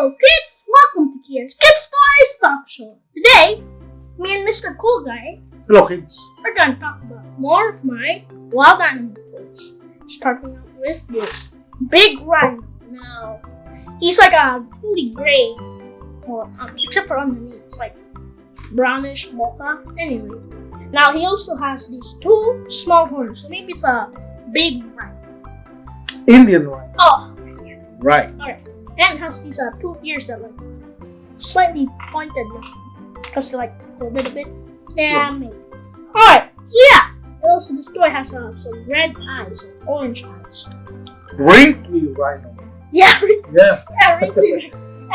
Hello kids, welcome to Kids Stories Talk Show. Today, me and Mr. Cool Guy Hello kids. are going to talk about more of my wild animal toys. Starting out with this big rhino. Now, he's like a fully gray, or except for underneath, it's like brownish mocha. Anyway, now he also has these two small horns, so maybe it's a big rhino. Indian rhino. Oh, Right. alright. And has these two ears that like slightly pointed because they're like folded a bit. Yeah, maybe. Alright, so yeah. And also this toy has some red eyes, like orange eyes. Wrinkly rhino. Yeah, Yeah. yeah, right there.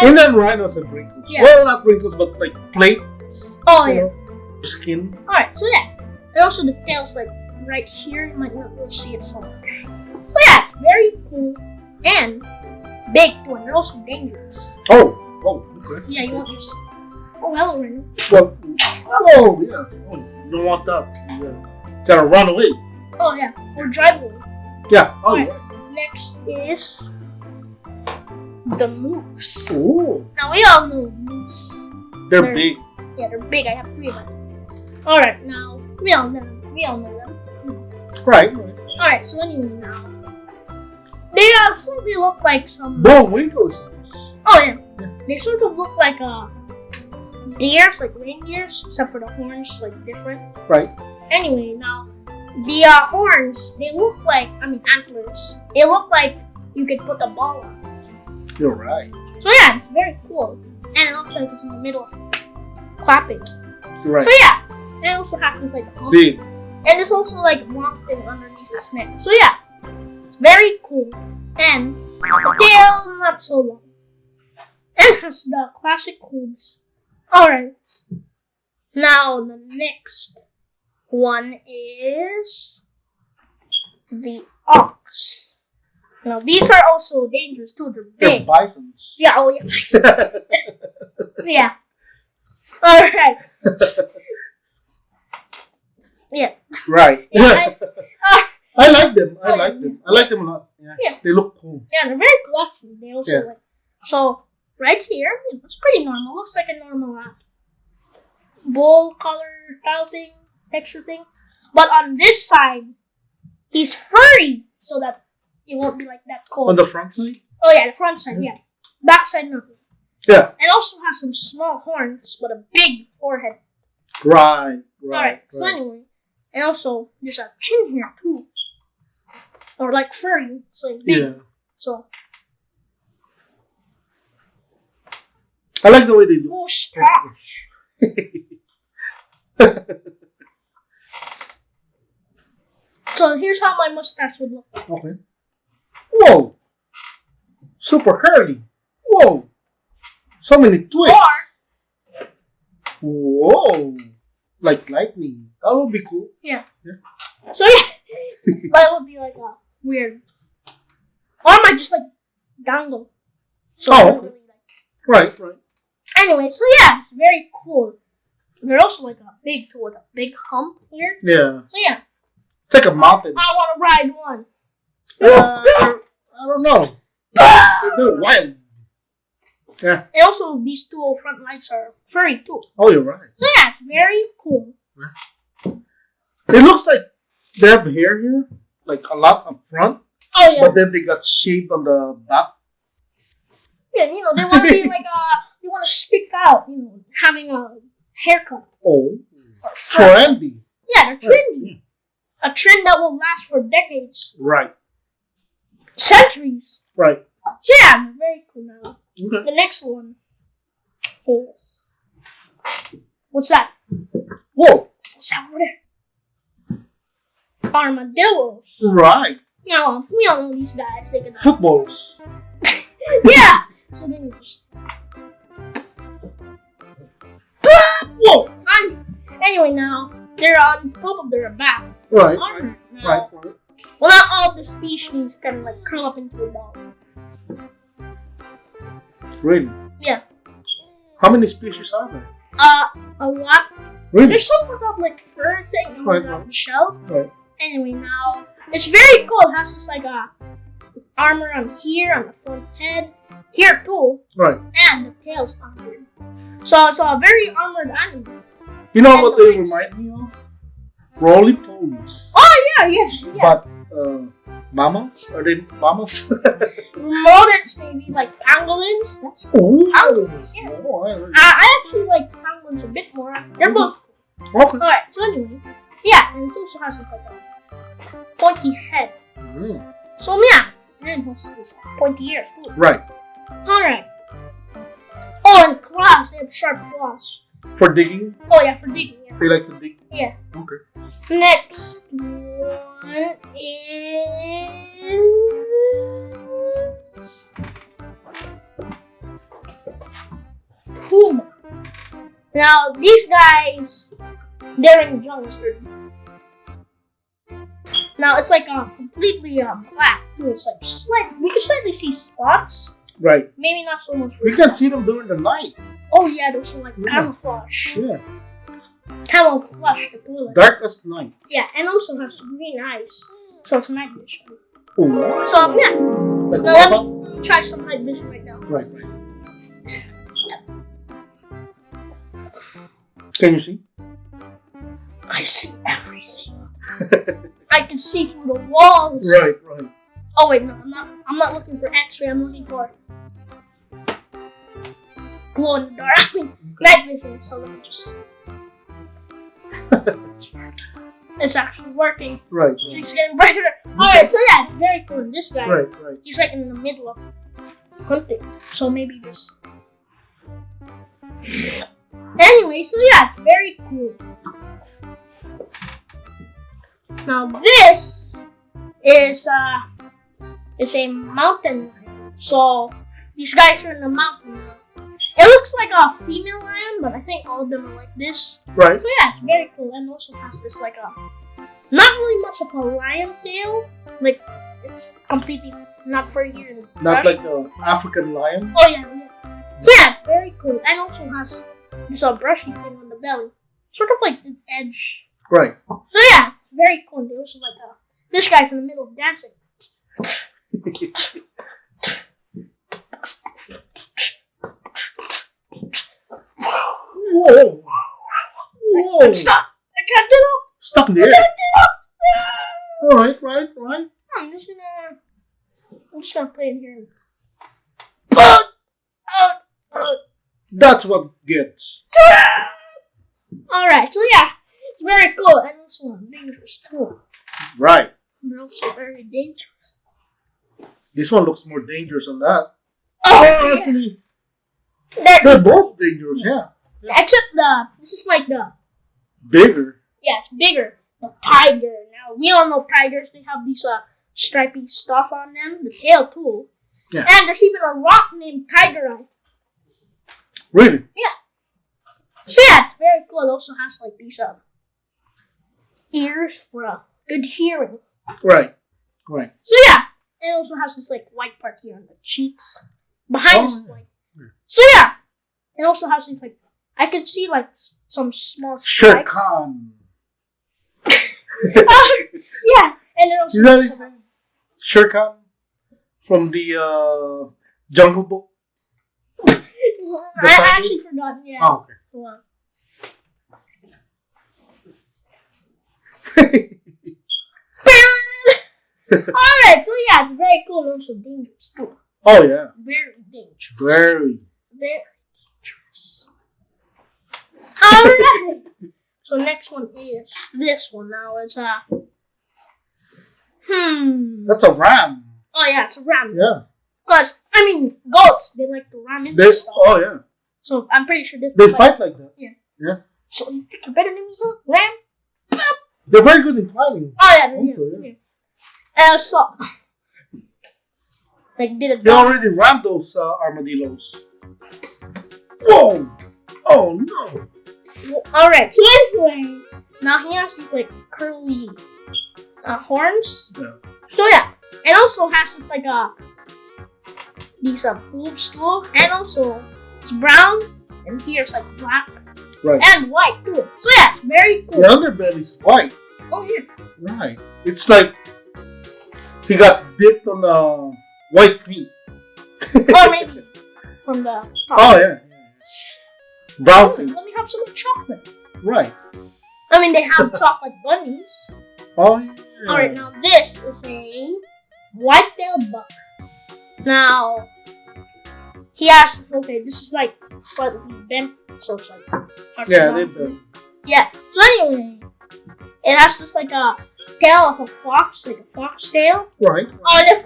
And Indian rhinos have wrinkles. Yeah. Well, not wrinkles, but like plates. oh you yeah. know, skin. Alright, so yeah. And also the tail's like right here. You might not really see it so much. So yeah, it's very cool and big too, and they're also dangerous. Oh. Okay. Yeah, you want this. Oh, hello, Rhino. Well. Oh, yeah. Oh, you don't want that. Yeah. Gotta run away. Oh yeah, or drive away. Yeah. Oh. Alright. Yeah. Next is the moose. Ooh. Now we all know moose. They're big. Yeah, they're big. I have 3 of them. Alright, now we all know them. Right. Alright, so anyway now. They slightly look like some Bone wrinkles. oh yeah. They sort of look like deers, like reindeers, except for the horns like different. Right. Anyway, now the horns, they look like antlers. They look like you could put a ball on. You're right. So yeah, it's very cool. And it looks like it's in the middle of clapping. You're right. So yeah, and it also has this like hump. Big. And there's also like one thing underneath his neck. So yeah, it's very cool. And the tail not so long. And has the classic hooves. Alright. Now the next one is the ox. Now these are also dangerous too. They're They're big. bisons. Yeah, oh yeah, bison. Yeah. Alright. Yeah. Right. Yeah, I like them. I Oh, like them. I like them a lot. Yeah. Yeah. They look cool. yeah, they're very fluffy. They also Yeah. like so right here, it's pretty normal. Looks like a normal bull color style thing, texture thing. But on this side, he's furry so that it won't be like that cold. On the front side? Oh yeah, the front side, yeah. Back side nothing. Yeah. And also has some small horns but a big forehead. Right. Alright, so anyway. And also there's a chin here too. Or like furry, so it's big. Yeah. So I like the way they look. mustache. So here's how my mustache would look. Okay. Whoa. Super curly. Whoa. So many twists. Whoa. Like lightning. That would be cool. So yeah, that would be like a weird. Or I might just like dangle. So Oh, I don't okay. really like. Right. Anyway, so yeah, it's very cool. They're also like a big tool with a big hump here. Yeah. So yeah, It's like a mountain. I want to ride one. I don't know. They're wild. Yeah. And also these two front lights are furry too. Oh, you're right. So yeah, it's very cool. It looks like they have hair here, like a lot up front, Oh yeah, but then they got shaved on the back. yeah. You know they want to be like they want to stick out. You know, having a haircut Oh, or fur. trendy. Yeah, they're trendy. A trend that will last for decades, Right. centuries. Right. So yeah, they're very cool now. Okay. The next one is what's that? Whoa. What's that over there? Armadillos. Right. Now we all know these guys. They can Footballs. yeah. So then you just Whoa. anyway now they're on top of their back. Right. Armor. Right. Now, Right. well, not all the species can like curl up into a ball. Really? Yeah. How many species are there? A lot. Really? There's some without like fur thing Right, on right. the shell. Right. Anyway, now it's very cool. It has this like a armor on here on the front head. here too, Right. and the tail's armored. So it's a very armored animal. You know And what the they legs. remind me of? Roly polies. Oh yeah. But mammals? Are they mammals? Rodents maybe like pangolins. That's pangolins. Yeah. Oh, I actually like pangolins a bit more. They're both. okay. Alright. So anyway, yeah, and it also has like a pointy head. Mm. So yeah, and it has these pointy ears too. Right. Alright. Oh, and claws. They have sharp claws. For digging? Oh yeah, for digging. Yeah. They like to dig? Yeah. Okay. Next one is Puma. Now these guys, they're in the jungle. Now it's like completely black too. It's like we can slightly see spots. Right. Maybe not so much. We can see them during the night. Oh yeah, there's some like Yeah. camouflage. Yeah. Camouflage the toilet. Dark as night. Yeah, and also has green eyes. So it's night vision. Oh. So yeah. Like Now let me try some night vision right now. Right. Can you see? I see everything. I can see through the walls. Right. Oh wait, no, I'm not looking for X-ray. I'm looking for glow in the dark. I mean, night vision. So let me just. It's actually working. Right. It's getting brighter. Alright, so yeah, very cool. This guy, Right. he's like in the middle of hunting. So maybe just. Anyway, so yeah, it's very cool. Now this is a mountain lion. So these guys are in the mountain. It looks like a female lion, but I think all of them are like this. Right. So yeah, it's very cool, and also has this like not really much of a lion tail. Like it's completely not furry here. In the Not brush. like the African lion. Oh yeah. So yeah, very cool, and also has this brushy thing on the belly, sort of like an edge. Right. So yeah, very cool. They also like this guy's in the middle of dancing. Whoa. Whoa. Stop! I can't get up. Stuck in I the air. can't get up. All right. Right. I'm just gonna play in here. Boom! That's what gets. Alright, so yeah, it's very cool and also dangerous too. Right. They're also very dangerous. This one looks more dangerous than that. Oh, yeah. Actually, They're they're both dangerous. Yeah. except this is like Bigger. yeah, it's bigger. The tiger. Now we all know tigers. They have these stripy stuff on them. The tail too. Yeah. And there's even a rock named Tiger Eye. Really? So yeah, it's very cool. It also has like these ears for good hearing. Right. So yeah, it also has this like white part here on the cheeks, behind the white. Yeah. So yeah, it also has these like I can see like some small Shere stripes. Khan. Yeah, and it also Is that has his name? Shere Khan from the Jungle Book. I actually forgot. Yeah. Oh, okay. Wow. Alright, so yeah, it's very cool and also dangerous too. Oh yeah. Very dangerous. Very. Very dangerous. Alright. So next one is this one now. It's That's a ram. Oh yeah, it's a ram. Yeah. Because I mean goats, they like to ram into They. stuff. Oh yeah. So I'm pretty sure this They is like, fight like that. so you think you're better than me, huh? Ram? They're very good in climbing. Oh yeah, Also, yeah. And so like did it They already rammed those armadillos. Whoa! Oh no! Alright, so anyway, now he has these like curly horns. Yeah. So yeah, and also has this like these hooves too, and also it's brown, and here it's like black Right. and white too. So yeah, it's very cool. The underbelly's white. Oh yeah. Right. It's like he got dipped on white meat. Or maybe from the top. Oh yeah. Brown. Let me have some chocolate. Right. I mean, they have chocolate bunnies. Oh yeah. Alright, now this is a white-tailed buck. Now, he has, okay, this is like slightly bent, so it's like hard Yeah, to it's a. Yeah, so anyway, it has just like a tail of a fox, like a fox tail. Right. Or if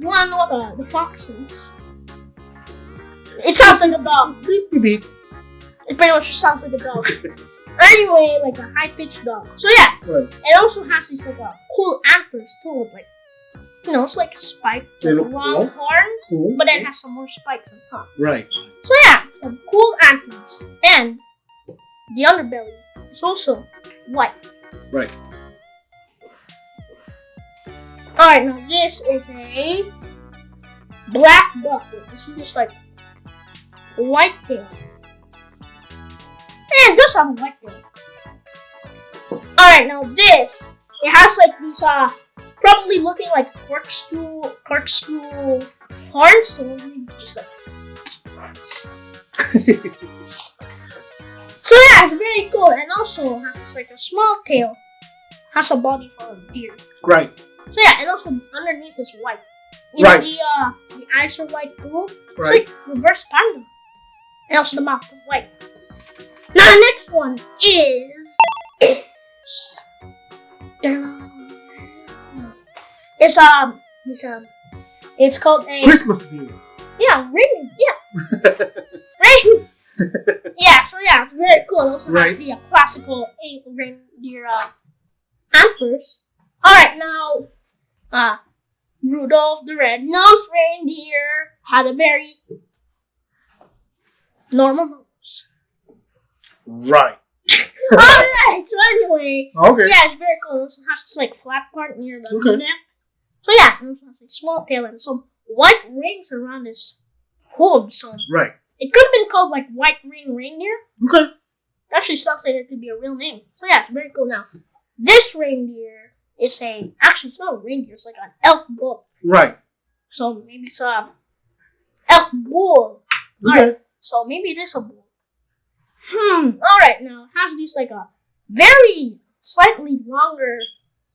you want to know what the fox is, it sounds like a dog. Beep beep beep. It pretty much just sounds like a dog. Anyway, like a high-pitched dog. So yeah, Right. it also has these like cool antlers too, with like, it's like a spike, They like look long cool. horn, Cool. but then it has some more spikes on top. Right. So yeah, some cool antlers, and the underbelly is also white. Right. Alright, now this is a black buck. This is just like a white tail. And it does have a white tail. Alright, now this, it has like these probably looking like corkscrew horns. So maybe just like so yeah, it's very cool, and also has like a small tail. Has a body for a deer. Right. So yeah, and also underneath is white. Right. The eyes are white too. It's Right. like reverse panda. And also the mouth is white. Now the next one is it's called a Christmas deer. ring. Ring. Yeah, so yeah, it's very cool. It also has Right. the classical reindeer antlers. Alright, now Rudolph the Red-Nosed Reindeer had a very normal nose. Right. Alright, so anyway, Okay. yeah, it's very cool. It also has this like flat part near the Okay. neck. So yeah, it also has a small tail and some white rings around his hood. So Right. it could have been called like White Ring Reindeer. Okay. It actually sounds like it could be a real name. So yeah, it's very cool. Now, this reindeer is actually it's not a reindeer, it's like an elk bull. Right. So maybe it's a elk bull. Okay. Alright, so maybe it is a bull. Alright, now it has these like a very slightly longer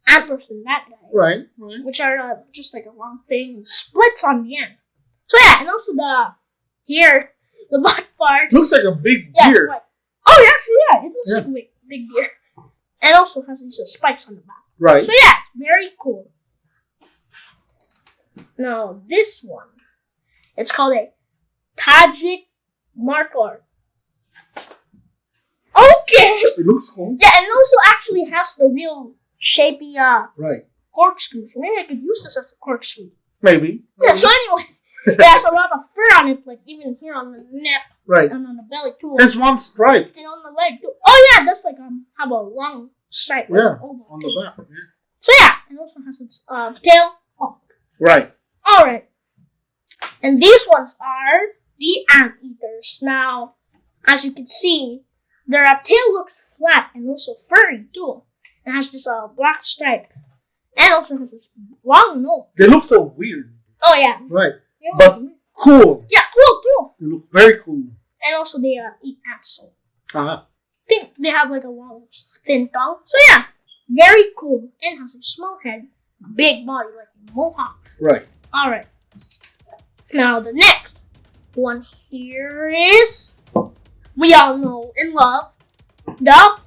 antlers than that guy. Right. Right. Which are just like a long thing with splits on the end. So yeah, and also the butt part. Looks like a big Yeah, it's deer. white. Oh, actually, yeah, it looks Yeah. like a big deer. And also has these spikes on the back. Right. So yeah, it's very cool. Now this one, it's called a Tadjik Markhor. Okay. It looks cool. Yeah, and also actually has the real shapy Right. corkscrew. So maybe I could use this as a corkscrew. Maybe. Yeah. So anyway, it has a lot of fur on it, like even here on the neck Right. and on the belly too, There's one stripe. and on the leg too. Oh yeah, that's like have a long stripe. Yeah. over On too. the back. Yeah. So yeah, it also has its tail up. Right. Alright. And these ones are the anteaters. Now, as you can see, their tail looks flat and also furry too. It has this black stripe. And also has this long nose. They look so weird. Oh yeah. Right. They look But weird. cool. Yeah, cool too. They look very cool. And also they eat ants. So Uh-huh. I think they have like a long, thin tongue. So yeah, very cool. And has a small head, big body like a mohawk. Right. Alright. Now the next one here is, we all know and love, the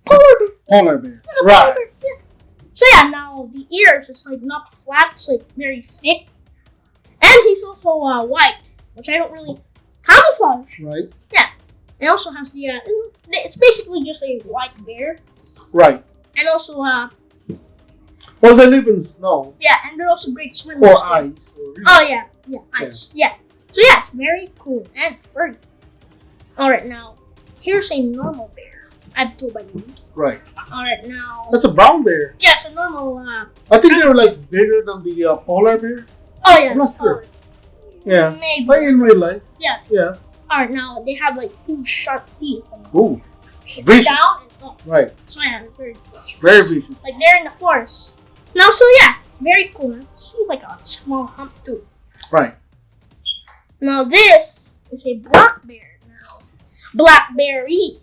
polar bear. Polar bear. The Right. polar bear. Yeah. So yeah, now the ears is like not flat, it's like very thick. And he's also white, which I don't really camouflage. Right. Yeah. It also has the, it's basically just a white bear. Right. And also, Well, they live in snow yeah, and they're also great swimmers. or ice. Or, Oh yeah, ice, yeah. So yeah, it's very cool and furry. Alright, now, here's a normal bear. I have two by you. Right. Alright, now, That's a brown bear. yeah, it's a normal, I think they're like bigger than the polar bear. oh yeah, I'm not it's sure. solid. Yeah. Maybe. Like in real life. Yeah. Yeah. Alright, now, they have like two sharp teeth. Ooh. It's Vicious. down and up. Right. So yeah, it's very vicious. Very vicious. Like they're in the forest. Now, so yeah, very cool. Let's see like a small hump too. Right. Now this is a black bear. Now, blackberry.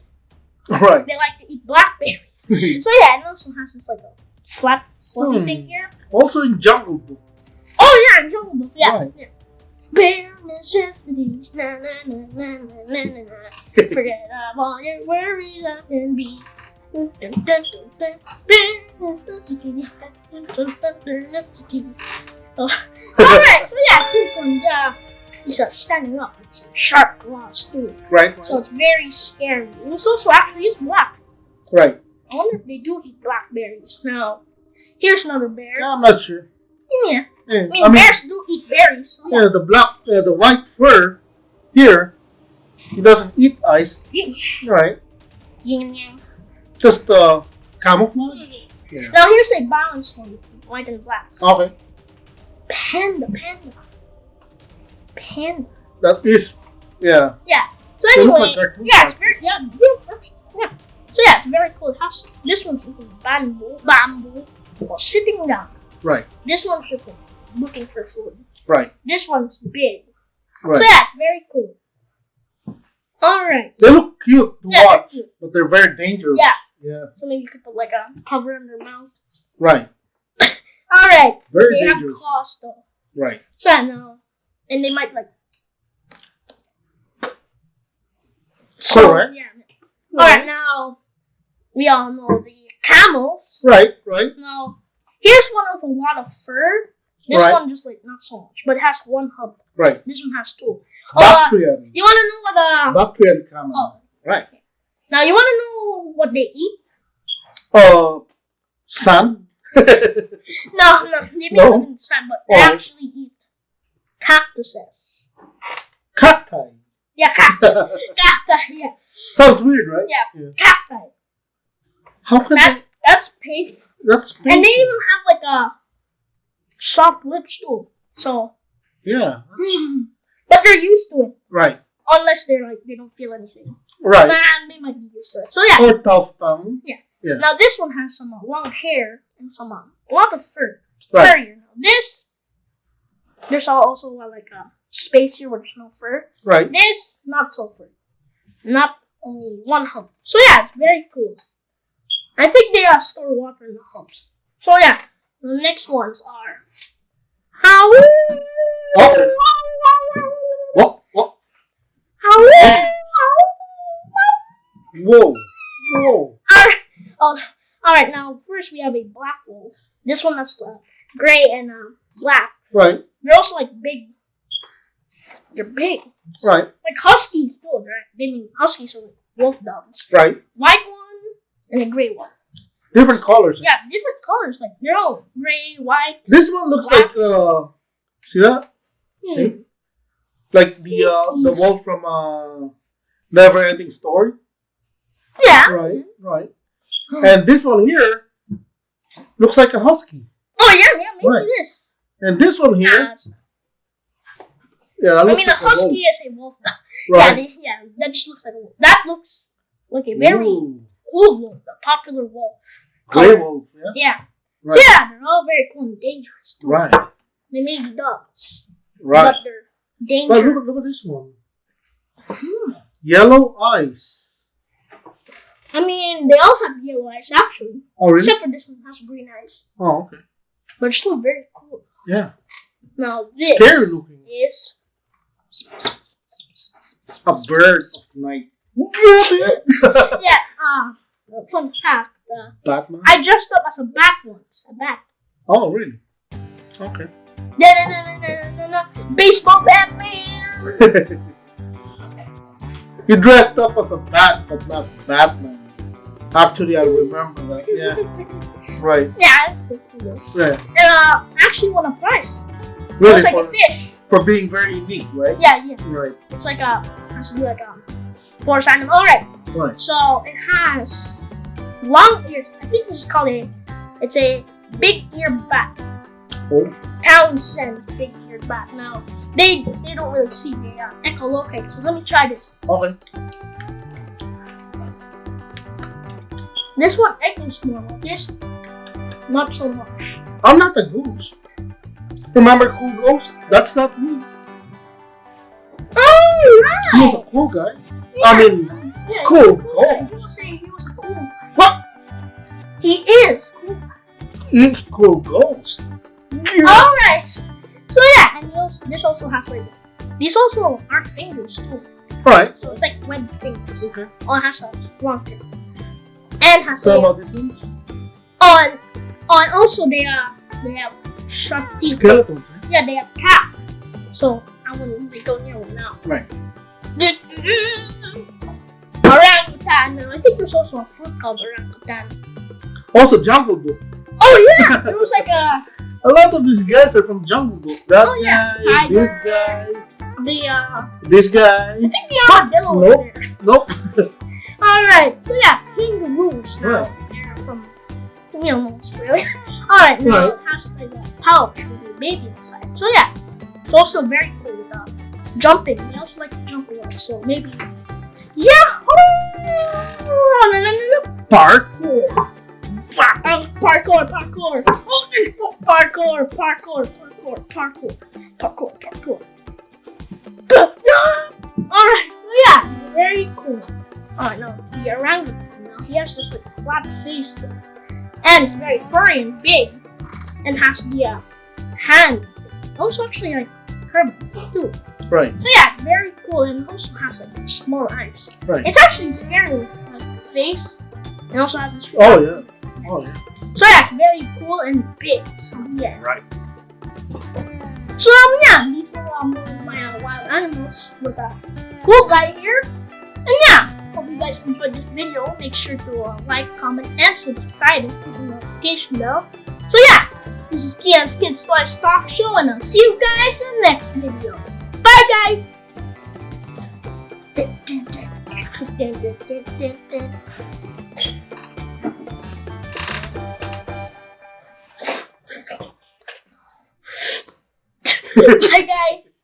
Right. They like to eat blackberries. So yeah, it also has this like a flat, fluffy thing here. Also in Jungle Book. Oh yeah, in Jungle Book. Yeah. Right. Yeah. Bare necessities. Na na na na na na na na. Forget of all your worries and be. Dun, dun, dun, dun. Bare necessities. Bare necessities. Oh. Alright, so yeah, this one, he's standing up with some sharp claws too. Right. So it's very scary. And it's also actually is black. Right. I wonder if they do eat blackberries. Now, here's another bear. I'm not sure. Yeah. Yeah. I mean, bears do eat berries. So yeah, the white fur here, he doesn't eat ice. Right. Yin and yang. Just camouflage. Yeah. Now here's a balanced one, white and black. Okay. Panda. That is, yeah. Yeah. So They look anyway, like cartoon yeah, it's very yeah. So yeah, it's very cool. It has, this one's eating bamboo, while sitting down. Right. This one's just like, looking for food. Right. This one's big. Right. So yeah, it's very cool. Alright. They look cute to Yeah, they're watch, cute. but they're very dangerous. Yeah. Yeah. So maybe you could put like a cover on their mouth. Right. Alright. Very They have dangerous. claws though. Right. So yeah, no. And they might like. Correct. Yeah. Alright, now we all know the camels. Right. Now, here's one with a lot of fur. This Right. one just like not so much, but it has one hump. Right. This one has two. Bactrian. You wanna know what Bactrian camel. Oh. Right. Now you wanna know what they eat? Sand. No, they may live in the sun, but they Oh. actually eat cactuses. Cacti. Yeah, cacti. Yeah, Sounds weird, right? yeah, cacti. How can That's paste. that's And they painful. even have like a soft lips too. So, Yeah. but they're used to it. Right. Unless they're like they don't feel anything. Right. Nah, they might be used to it. So yeah. Or tough tongue. Yeah. Yeah. Now this one has some long hair and some a lot of fur. Right. Furrier. Now this, there's also like a space here where there's no fur. Right. This not so fur. Not only one hump. So yeah, it's very cool. I think they store water in the humps. So yeah, the next ones are how. What? How. Whoa. Alright, now first we have a black wolf. This one that's gray and black. Right. They're also like big. They're big. Right. Like huskies too, right? I mean huskies are like wolf dogs. Right. White one and a gray one. Different colors. Yeah, different colors. Like they're all gray, white. This one looks Black. like see that? See? Like the wolf from Never Ending Story. Yeah. Right. And this one here looks like a husky. Oh yeah, maybe Right. it is. And this one here, That that I looks mean, a like husky is a wolf dog. Right. Yeah, that just looks like a wolf. That looks like a very Ooh. cool wolf, a popular wolf. Gray wolf, yeah. Yeah. Right. So yeah, they're all very cool and dangerous too. Right. They may be dogs, Right. but they're But dangerous. look at this one. Yellow eyes. I mean, they all have yellow eyes actually, Oh, really? except for this one has green eyes. Oh, okay. But it's still very cool. Yeah. Now this Scary looking. is A bird of night. yeah. Fun fact. Batman? I dressed up as a bat once. A bat. Oh, really? Okay. Baseball Batman. You dressed up as a bat, but not Batman. Actually, I remember that. Yeah. Right. Yeah, that's so cool. Yeah. And I actually won a prize. Really, It's like a fish. for being very unique, right? Yeah. Right. It's like has to be like a forest animal. Alright. Right. So it has long ears. I think this is called it's a big eared bat. Oh. Townsend big eared bat. Now they don't really see. They echolocate. So let me try this. Okay. This one I can smell. This not so much. I'm not a goose. Remember Cool Ghost? That's not me. right. He was a cool guy. Yeah. I mean, Yeah, cool. he was Oh. He was saying he was a cool guy. What? He is cool. He cool ghost. Alright. So yeah, and this also has like these also are fingers too. Right. So it's like webbed fingers. Okay. Oh, it has a long tail. And has So a about these ones? on also they have sharp teeth. Skeletons. Eh? Yeah, they have cap. So I wouldn't really go near one now. Right. Orangutan. I think there's also a fruit called orangutan. Also, Jungle Book. Oh yeah, there was like a lot of these guys are from Jungle Book. That Oh, yeah. guy, Tiger. this guy, the this guy. I think the armadillo was Nope. there. Nope. Alright, so yeah, kangaroos now. Right. They're from most really. Alright, now Right. it has like a pouch with a baby inside. So yeah, it's also very cool with jumping. They also like to jump a lot, so maybe Yahoo! Parkour. Parkour. Alright, so yeah, very cool. Oh no, the orangutan now, he has this like flat face thing. And it's very furry and big. And has the hand. Also actually like curved too. Right. So yeah, very cool, and also has like small eyes. Right. It's actually scary with like the face. And also has this Oh yeah. Oh yeah. So yeah, it's very cool and big. So yeah. Right. So yeah, these are my wild animals with a cool guy here. And yeah, hope you guys enjoyed this video. Make sure to like, comment, and subscribe and hit the notification bell. So yeah, this is PM's Kids Toys Talk Show, and I'll see you guys in the next video. Bye guys. Bye guys.